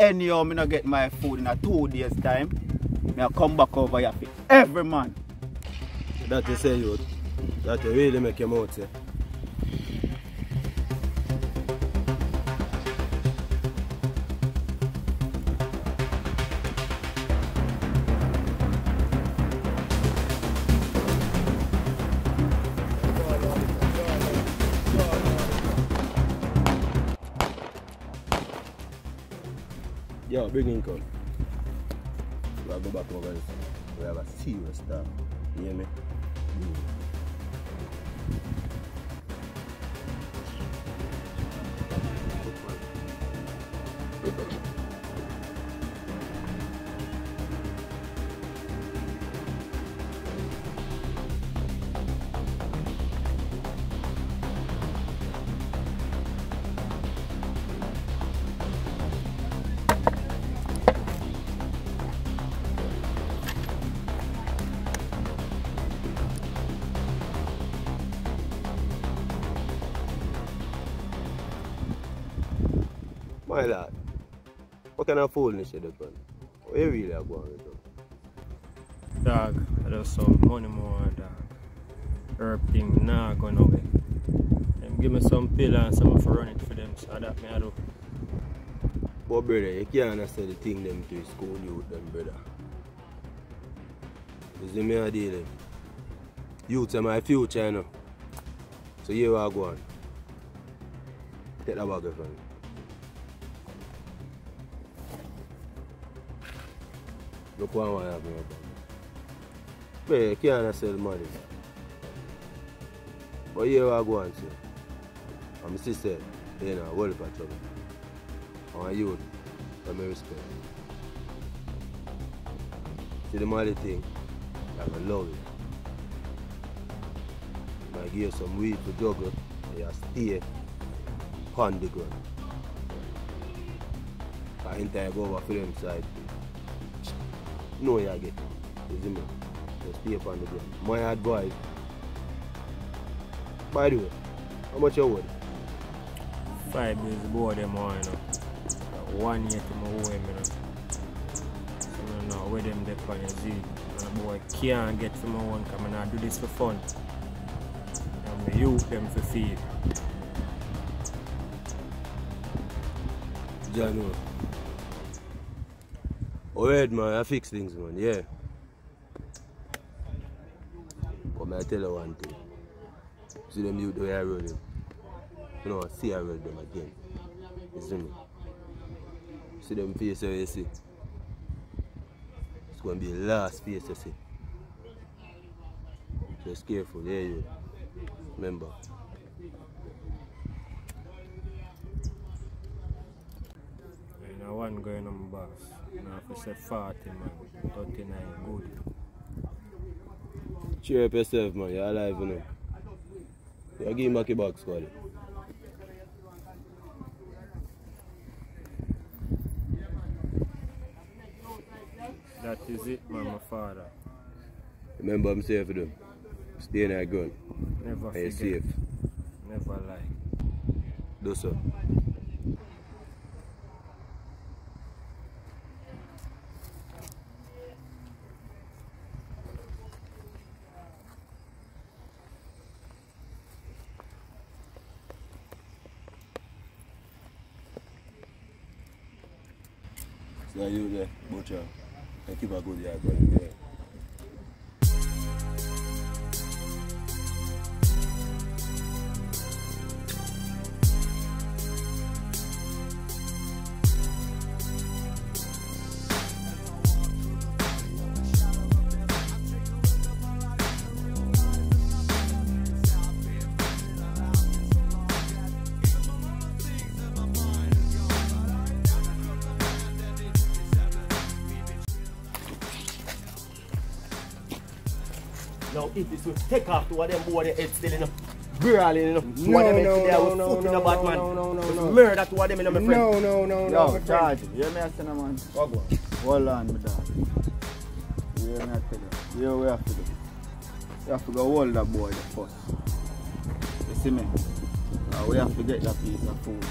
anyhow I not get my food in a 2 days time, I come back over here for every man. That you say, you. That you really make your mouth say. Yo, bring income. We'll go back over this. We have a serious stuff. You hear me? My lad, what kind of foolishness you do, man? What you really are going with? Dog, I just some money more, dog. Herb thing nah going away. Them give me some pill and some for run it for them, so that me I do. But brother, you can't say the thing them to school youth them, brother. You see me I deal them. Youth are my future, you know. So here I go on. Take that bag from me. Look what I have in my bag. But you can't sell money. But here I go on, sir. And my sister, you know, a whole lot of trouble. And my youth, I respect. See the money thing, I love it. I give you some weed to juggle, and you stay on the ground. I ain't go over for them side. No, you get it. You see me? Just stay upon the ground. My advice. By the way, how much you worth? 5 days board them on, you know. 1 year to my owe him, you know. So I don't know where them dep on your Z. And the boy can't get to my own because I do this for fun. And I use them for feed. Jano. Alright man, I fix things man, yeah. But I tell you one thing. See them youth the way I roll them. You know, see I roll them again. You see me? See them face how you see. It's going to be the last face you see. Just careful, yeah you. Remember. Now one going on my boss. Now if I say 40 man, 39 good. Cheer up yourself man, you're alive you know. You give him back your box, Squally. That is it, man, my father. Remember I'm safe for them. Stay in that gun. Never forget. forget. Safe. Never lie. Do so. So you there, butcher, and keep a good yard, but yeah. Now if this will take off to what them boy the head still in brawling, you know. Murder to what them in my friend. No, charge. You hear me I say no man? Hold on, my dog. You hear me I tell you? Here we have to do. We have to go hold that boy first. You see me? We have to get that piece of food.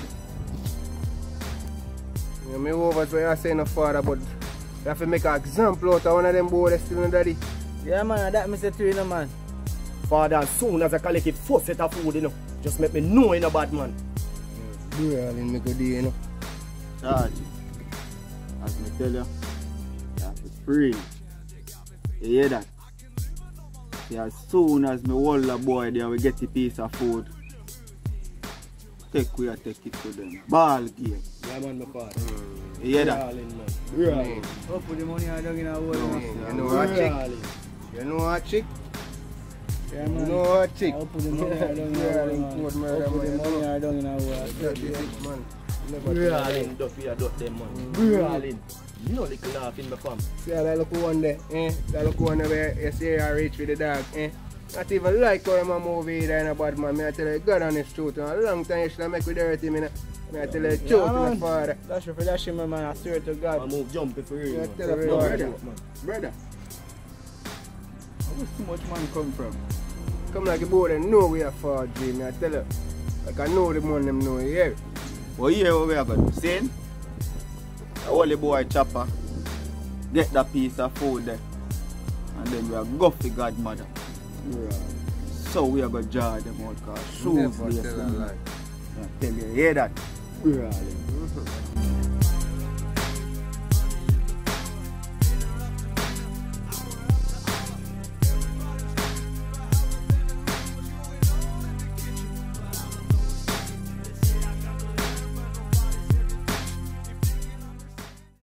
You know, me over so you say no father, but you have to make an example out of one of them boys that's still in daddy. Yeah, man, that me say to you, no, man. Father, as soon as I collect it first set of food, you know, just make me know in a bad man. Darling, me go there, you know. Charge. As me tell you have to free. You hear that? See, as soon as me hold the boy there, we get a piece of food. Take it to them. Ball game. Yeah, man, my father. You hear that? Darling, man. Really? Oh, put the money I don't in a hole. You know what, chick? You know what, chick? Yeah, You man. know what, chick? I'll put the money I don't in a hole. I'll put the money I don't in a hole. Man. Really? Duffy, I got them, man. Really? No little laugh in my farm. See that little one there, eh? That little one there where you see her reach with the dog, eh? Not even like how I'm a movie either in a bad man. Me I tell you, God honest truth. A long time you should have make with dirty me. Me I tell you, truth in the father. That's for that shit, man. I swear to I God. move jumping for real, Me I man. tell you, No, father. Brother. Where's too much money come from? Come like a boy that know we are for dream. Me I tell you, like I know the man them know, you hear? Well, here what we are going to see. The only boy chopper. Get that piece of food there. And then we are go for godmother. So we are going to jar them out because shoes Never lace tell a them. lie. I tell you, hear that? Really?